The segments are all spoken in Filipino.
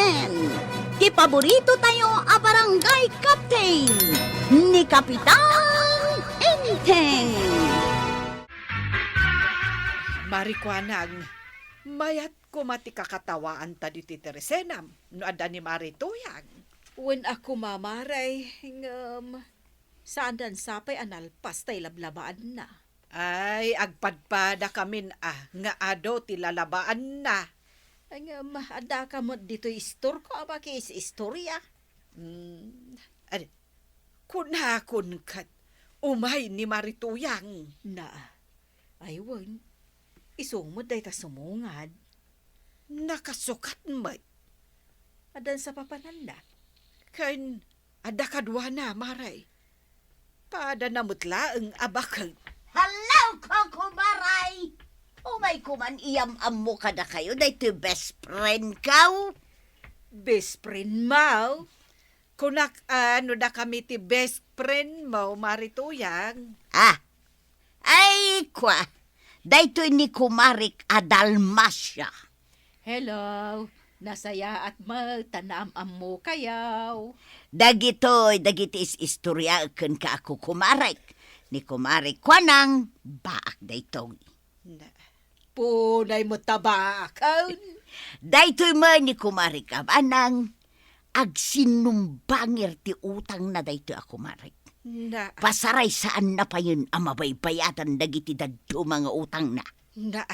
Captain! Ti paborito tayo a barangay captain ni Kapitan Enteng! Marikwanang, mayat ko mati kakatawaan ta di ti Teresenam, no ada ni Marituyang. Wen ako mamaray, saan dan sapay analpas tay lablabaan na. Ay, agpadpada kamin nga ado ti lalabaan na. Ada ka mo dito istor ko, aba kis istorya. Ano, kunakon kat, umay ni Marituyang. Na, ay wen, isong mo day ta sumungad. Nakasukat mo't. Adan sa papananda. Kain, ada kadwa na, Maray. Pada namutla ang abakag. Hello, Kokumaray! Umay kuman iyam-am mo kada kayo, dahito best friend ka. Best friend mo. Kunak, ano da kami ti best friend mo, Marituyang. Ay, kwa. Dahito ni Kumarik Adalmasya. Hello, nasaya at magtanam-am mo kayaw. Dagiti is istorya ken ka ako Kumarik. Ni Kumarik kwanang baak dayto. Na, Punay mo tabakaw. Daytoy man ni Kumarik abanang agsinumbangir ti utang na dayto ako Kumarik. na, Pasaray saan na pa yun ang mabaybayatan dagiti dadto mga utang na. na.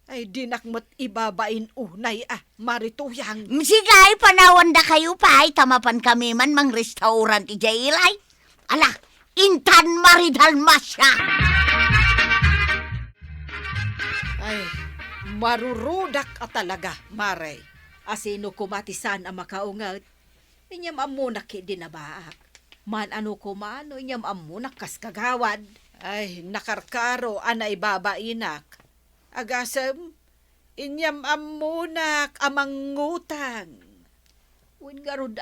Ay, dinakmot ibabain unay, Marituyang. Sigay, panawan da kayo pa ay tamapan kami man mang restaurant ijay ilay. Ala, Intan Maridalmasya. Ay, marurudak talaga, Maray. Asino kumatisan ang makaungat. Inyam amunak dinabaak. Man ano kumano, inyam amunak kas kagawad. Ay, nakarkaro, anay babainak. Agasem, inyam amunak amang ngutang. Uwin garud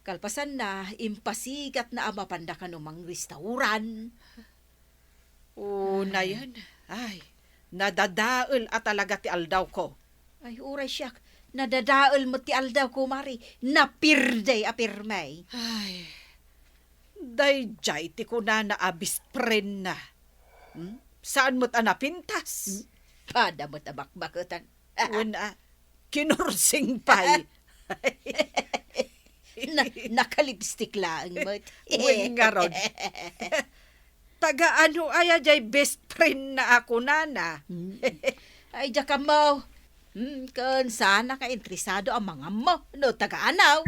Kalpasan na, impasigat na amapanda ka numang restauran. Na yan. Ay, nadadaol talaga ti aldaw ko. Ay, uray siyak. Nadadaol mo ti aldaw ko, Mari. Napirday apirmay. Ay, dayjay ti ko na naabis pren na. Saan mo't anapintas? Pada mo tabakbakutan. Una, kinursing pay. Nakalipstick lang mo. Uwing nga ron. Taga ano aya jay best friend na ako nana. Ay, dyan mo. Kun sana ka interesado ang mga mo. No, taga-anaw.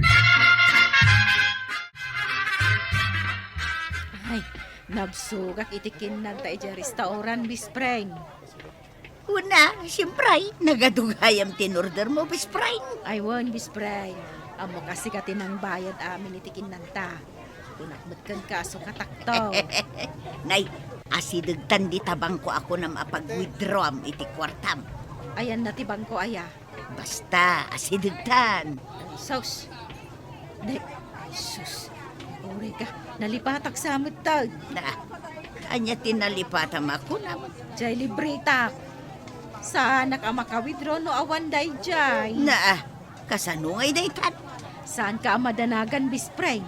Ay, nabsugak itikin ng tayo dyan restaurant, bispring. Una, siyempre, nagadugayam tinorder mo, bispray. Ay, wan, bispring. Amo kasi katin ng bayad amin itikin ng ta. Kunakmat kan kaso katakto. Nay, asidagtan di tabang ko ako na mapag-withdraw am iti kwartam. Ayan na tibang ko, aya. Basta, asidagtan. Sus. Ay, sus. Uri ka, nalipatak sa amot tag. Na, kanya tinalipatam ako naman. Jay libreta. Sana ka makawithdraw no awan day jay. Na, kasanungay daytan. Saan ka madanagan bispray?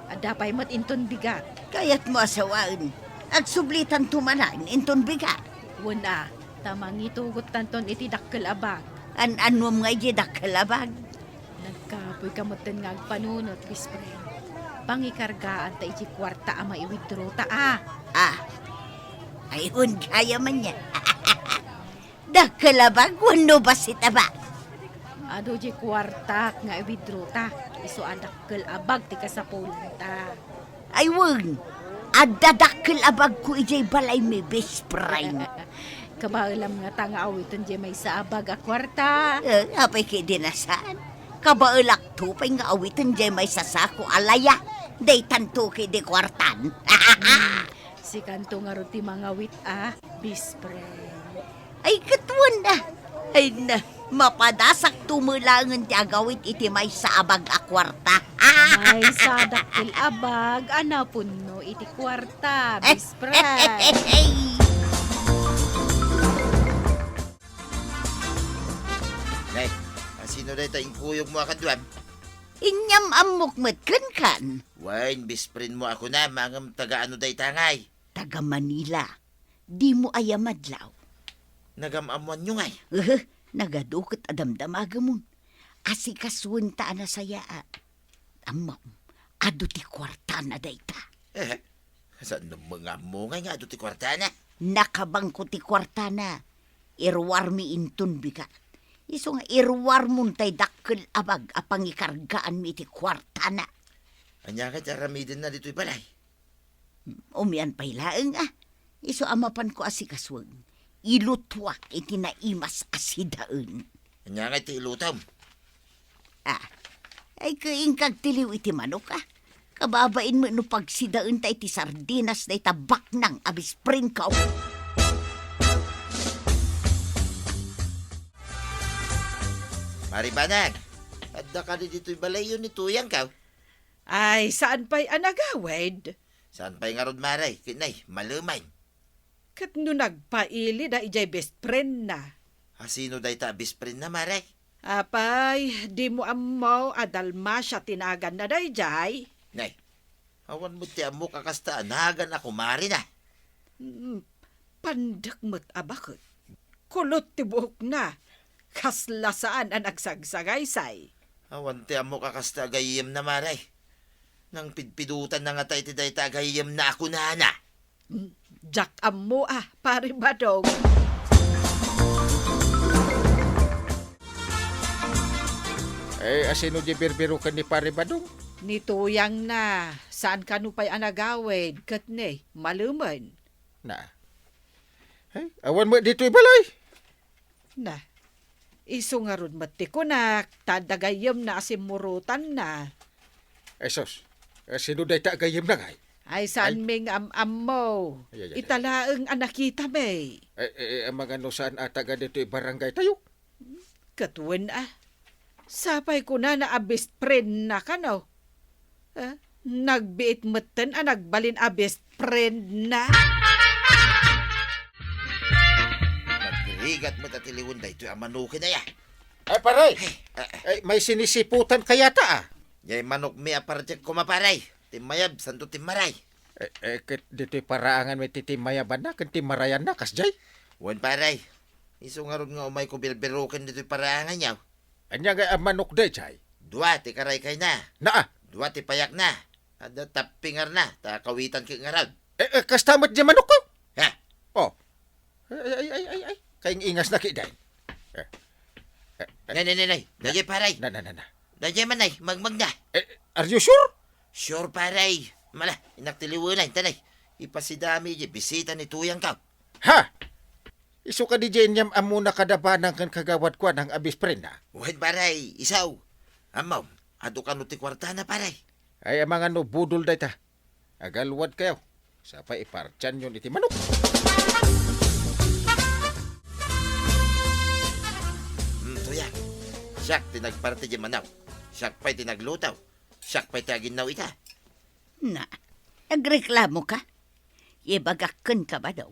Adapay mo't inton bigat. Kaya't mo asawaan. Agsublitan tumanan, inton bigat. Wala, tamang itugot tanton iti dakkel abag. An-anom nga ijidak kalabag. Nagkapoy ka mo't nga agpanunot bispray. Pangikargaan ta iti kwarta ang maiwithdraw ta Ayun, kaya man niya. Dakalabag, wano ba si taba? Ado di kwarta nga iwithdraw ta. Iso adakkel abag ti kasapulong ta. Ayun, adadakal abag ko ijay balay may best friend. Kabaalam nga tanga awiton di may sa abag a kwarta. Apay kay dinasaan. Kabaalak to pa'y nga awitan jay may sasako alaya. Day tanto kay di kwartan. Si kanto nga ro ti mga wit bispre. Ay, katuan na. Ay na, mapadasak tumulangan ti agawit iti may sa abag a kwarta. May sa dakil abag, anapun no iti kwarta, bispre. Nay, Asino day ta inkuyog mo akadwam? Inyam amok metken kan. Wain, bisprin mo ako na, mangam taga-ano day tangay. Taga Manila. Di mo ayamadlaw. Nagamamuan nyo ngay. Nagadukot adamdamaga mo. Asikaswin ta na saya. Amam, ado ti kwarta na dayta. Saan na mga mo ngay nga ti kwarta na? Nakabangko ti kwarta na. Irwar mi intun bika. Iso nga irwar mun tay dakkel abag apang ikargaan mi ti kwarta na. Anya ka taramidin na dito'y balay. Umian pa'y laeng Iso amapan ko asikaswag. Ilutwak iti naimas asidaan. Anya ka ti ilutam. Ay kaing kagtiliw iti manok Kababain mo no pagsidaan ta iti sardinas na itabak ng abispring ka. Maribanag, adda ka di dito'y balay yun ni Tuyang ka. Ay, saan pa'y anagawid? Saan pa'y nga rod maray? Kinay, malumay. Kat no nagpaili da ijay best friend na. Asino day ta bisprin na maray? Apay, di mo amaw adalma siya tinagan na da ijay. Nay, awan mo ti amo kakastaan, nagan ako mari na. Pandak mo't abakot. Kulot ti buhok na. Kaslasaan ang nagsagsagaysay. Awan ti amo kakasta gayem na maray. Nang pidpidutan na nga tayo ti day ta gayem na ako na. Jack amo pari badong. Asino di birbiro ka ni pare badong? Nituyang na. Saan ka no pa'y anagawid? Kat ne, maluman. Na. Awan mo dito'y balay. Na. Iso nga ron mati ko na. Tadagayam na asimurutan na. Sos, asino day ta gayem na ngay? Ay saan ming am-am Ay. Italaang anakita may. Ang mga no saan ataga dito'y barangay tayo? Katuan Sapay ko na abist friend na ka no. Nagbiit matan nagbalin abist friend na. Nagrigat mo tatiliwan day ito'y amanukin na ya. Ay pare, may sinisiputan kaya ta Yay manok mi aparjek ko maparay. Timayab, santo timaray. Kit dito'y paraangan may titimayaban na, kan timarayan na, kasjay. Wan paray. Iso nga ron nga umay ko bilbirukin dito'y paraangan yaw. Anya nga ang manok day, jay? Dua ti karay kay na. Na Dua ti payak na. Ada tapingar na. Ta kawitan ki ngarag. kastamat di manok ko. Ha? Oh. Ay. Kayong ingas na kiday. Nay. Dajay paray. Na. Dajay manay. Magmag na. Are you sure? Sure paray. Mala, inaktiliwanay. Tanay. Ipasidami di bisita ni Tuyang ka. Ha? Iso ka di dyan niyam amuna kadabanang kan kagawad kwa ng abis pre na. Wan paray. Isaw. Amaw. Ado ka no ti kwarta na paray. Ay ang mga no budol day ta. Agalwad kayo. Sa pa iparchan yun iti manok. Tuyang. Siyak tinagparte di manaw. Siyak pa'y tinaglutaw. Siyak pa'y taginaw ita. Na, nagreklamo ka? Ibagakan ka ba daw?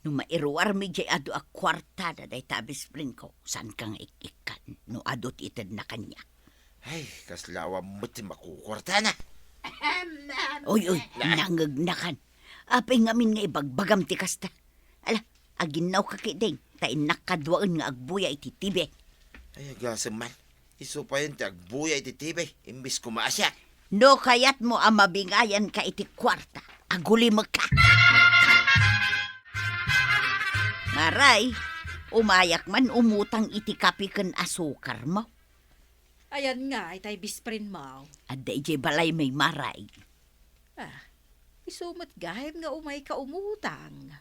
No mairuar mi jay ado a kwarta na day tabis spring ko. San kang ikikan no adot itad na kanya. Ay, kaslawa mo ti makukwarta na. Oy, nangagnakan. Apay ngamin nga ibagbagam ti kasta. Ala, aginaw ka kideng. Ta inakadwaan nga agbuya iti tibe. Ay, agasam man. Iso pa yun ti agbuya iti tibe. Imbis kumaasya. No kayat mo ang mabingayan ka iti kwarta. Agulimag ka. Maray, umayak man umutang iti kapi ken asukar mo. Ayan nga, itay bisprin mo. Aday jay balay may maray. Isumat gahit nga umay ka umutang.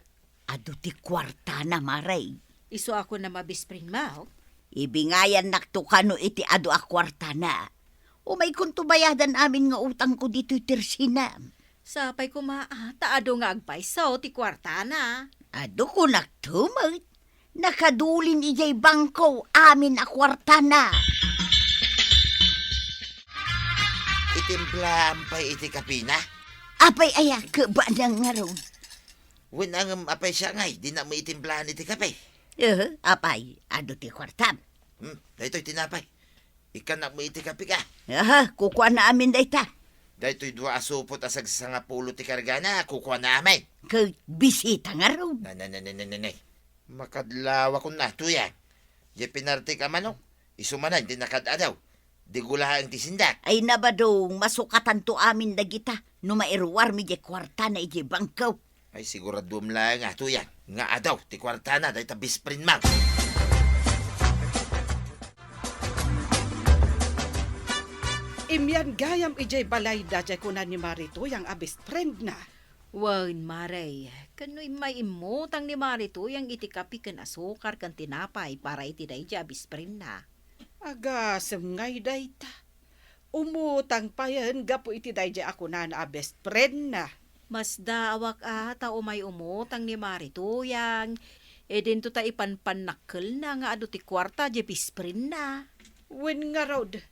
Ado ti kwarta na maray. Isu ako na mabisprin mo. Ibingayan naktukano iti ado a kwarta na. Umay kung tubayadan amin nga utang ko dito'y tirsinam. Sapay ko taado nga agpaisaw ti kwarta na. Ado ko nagtumot. Nakadulin ijay bangko amin a kwarta na. Itimpla pa'y iti kapina. Apay ayak ka ba nang ngaron? Wen ang apay siya ngay. Di na mo itimplahan iti kape. Apay, ado ti kwartam. Dahito'y tinapay. Ikan na mo iti kapi ka. Aha, kukuha na amin dayta. Dahil dua asupot asag sa nga pulo ti kargana, kukuha na amin. Kag bisita nga raw. Nanay. Makadlawa ko na, tuya. Di pinarte ka manok. Isumanan, di nakadadaw. Di gulahan ti sindak. Ay nabadong masukatan to amin dagita. No mairuwar mi di kwarta na iti bangkaw. Ay sigurado lang nga, tuya. Nga adaw, ti kwartana, dahil tabis print mang. Imyan gayam ijay balay dajay kunan ni Maritoy ang abis friend na. Wan, Maray. Kano'y may imutang ni Marito yung itikapi kan asukar kan tinapay para iti day abisprin na. Aga, ngay dayta. Umutang pa yan, gapo iti dayjay ako na abis friend na. Mas daawak ata o may umutang ni Marito yang. E din to ta ipanpanakkel na nga ado ti kwarta di bisprin na. Wen nga rod,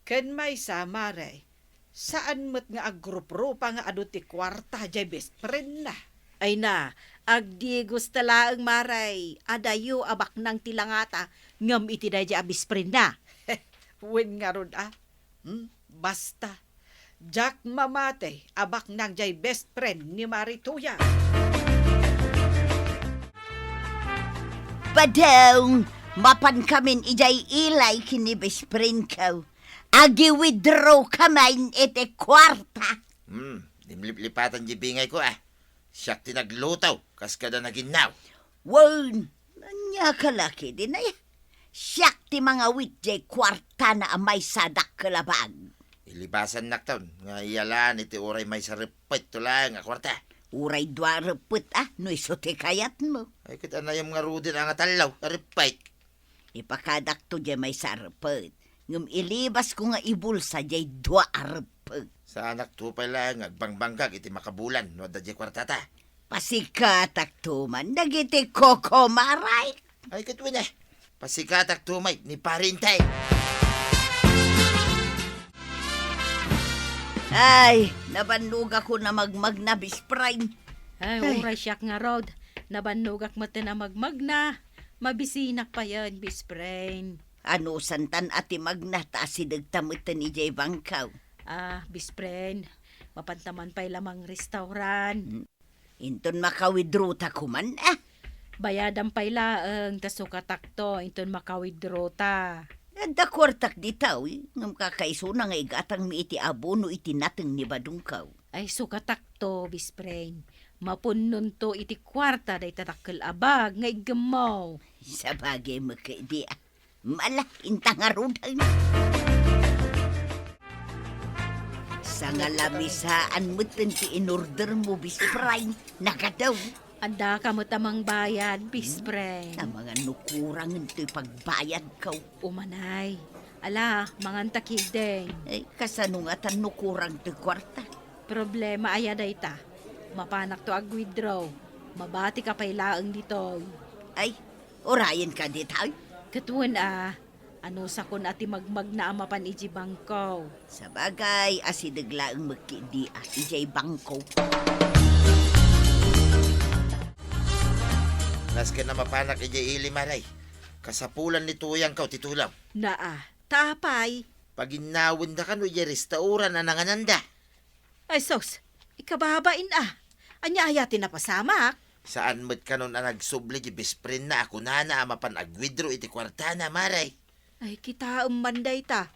ken may samaray. Saan met nga agrup-rupa nga ado ti kwarta jay best friend na. Ay na, agdi gusta laang Maray. Adayo abak nang tilangata ngam iti day abisprin na. Wen nga rod basta. Jack mamate, abak nang jay best friend ni Marituya. Badong, mapan kamin ijay ilay kini besprin ko. Agi withdraw kamain iti kwarta. Dimlip-lipatan di bingay ko Siyak tinaglutaw, kas kada naginaw. Wan, nanya kalaki din ay. Siyak ti mga witjay kwarta na amay sadak kalabag. Ilibasan naktaon, nga iyalaan iti oray may saripit to lang nga kwarta. Uray dwa reput no isote kayat mo. Ay kita na yung nga rudin ang atalaw, aripit. Ipakadak to jay may sarapet. Ngam ilibas ko nga ibulsa jay dwa arepet. Sa anak tupay lang, agbangbangkag iti makabulan, no da di kwartata. Pasikatak to man, nagiti koko maray. Ay katwin pasikatak tumay, ni parintay. Ay, nabanlug ako na magmag na bisprain. Ay, uray siyak nga rod. Nabanugak mo na magmagna. Mabisinak pa yan, bisprin. Ano santan ati magnata si dagtamutan ni Jay Bangkaw. Bispren, mapantaman pa'y lamang restauran. Inton makawidro ta kuman Bayadan pa'y laang, tas sukatakto, inton makawidro ta. Da kwartak di tao, ngam kakaiso na nga igatang mi iti abono iti nateng ni Badungkaw. Ay sukatakto, bispren. Mapunon to iti kwarta day tatakkel abag, nga igamaw. Sa bagay mo kaidi Mala, intang arudan. Sa nga lamisaan mo ti in-order mo, bispray, nakadaw. Anda ka mo tamang bayad, bispren. Sa mga nukurang ito'y pagbayad ka. Umanay. Ala, mga takideng. Ay, kasanungatan nukurang ti kwarta. Problema aya day ta. Mapanak to ag-withdraw. Mabati ka pa'y laang dito. Ay, orayan ka di tayo. Katuan ano sa kun ati magmag na amapan iji bangko. Sa bagay, asidagla ang magkidi ijay bangko. Nas ka na mapanak iti ili maray. Kasapulan ni tuyang kaw titulaw. Tapay. Pag inawin da ka no iti restauran na nangananda. Ay sos, ikababain Anya ayatin na pasamak. Saan mo't kanon ang nagsubli di bisprin na ako na amapan agwidro iti kwarta na maray. Ay kita manday ta.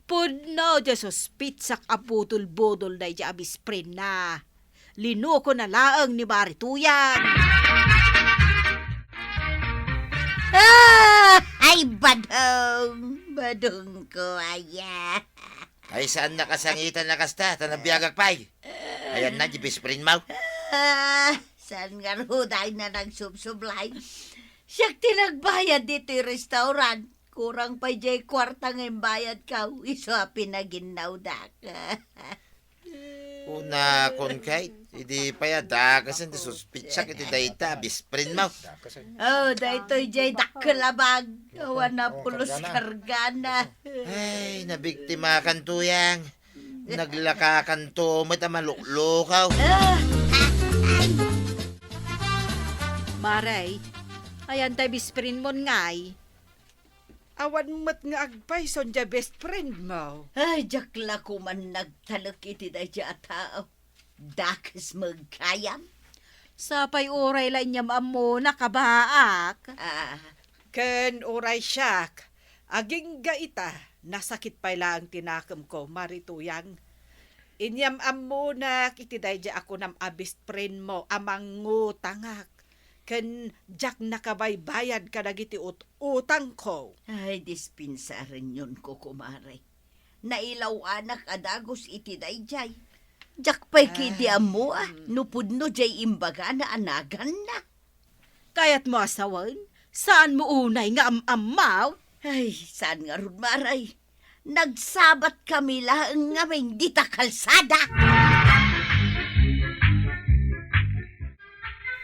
Pudno Jesus pitsak aputol-bodol day di abisprin na. Lino ko na laang ni Barituyan. Ay, badong ko, aya. Ay saan nakasangitan na kasta, tanabiyagag pay. Ayan na, di bisprin mau. Saan nga ruday na nagsubsublay? Siyak tinagbayad dito yung restaurant. Kurang pa jay kwarta ng bayad ka. Iso pinaginaw dak. Una kon kay, hindi pa yada kasi hindi suspitsak iti dayta, bisprin mau. Oh, dahito jay dakalabag. Awan na pulos kargana. Ay, nabiktima kan tuyang. Naglaka kan to, may tamaluklukaw. Maray, ayan tay bisprin mo ngay. Awan mo't nga agpayson ja best friend mo. Ay, jakla ko man nagtalak iti day ja tao. Dakas magkayam. Sapay oray lang niya amo nakabaak. Ken oray siyak. Aging gaita, nasakit pa lang tinakam ko, marituyang. Inyam amo na kitidayja ako ng abist friend mo, amang ngutangak. Ken jak nakabaybayad ka nagiti utang ko. Ay, dispinsa rin yun ko, kumare. Nailaw anak adagos iti dayjay. Jak pa'y kidi amo nupudno jay imbaga na anagan na. Kaya't mo asawan, saan mo unay nga amaw? Ay, saan nga ron, maray? Nagsabat kami lang nga may di ta kalsada.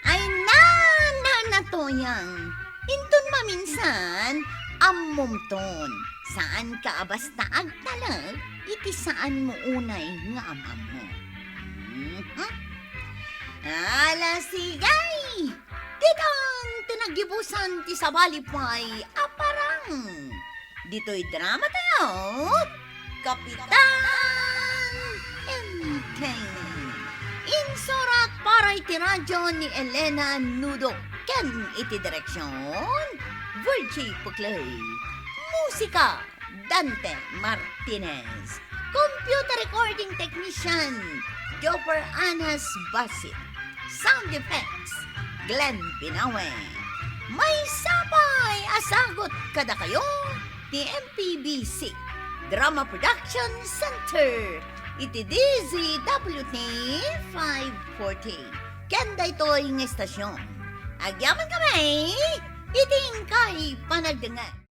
Ay, na to yang. Intun maminsan, amumton. Saan ka basta agtalag, iti saan mo unay nga amam mo. Ala sigay! Ditong tinagibusan ti sabalipay aparang. Dito'y drama tayo. Kapitan Enteng. Insurat para iti radyo ni Elena Nudo. Ken iti direksyon Virgie Puclay. Musika Dante Martinez. Computer recording technician Jopper Anas Basit. Sound effects Glenn Pinawe. May sapay asagot kada kayo ni MPBC Drama Production Center. Iti DZWT 540. Kenda ito'y ng estasyon. Agyaman kami, iting kay panagdangan.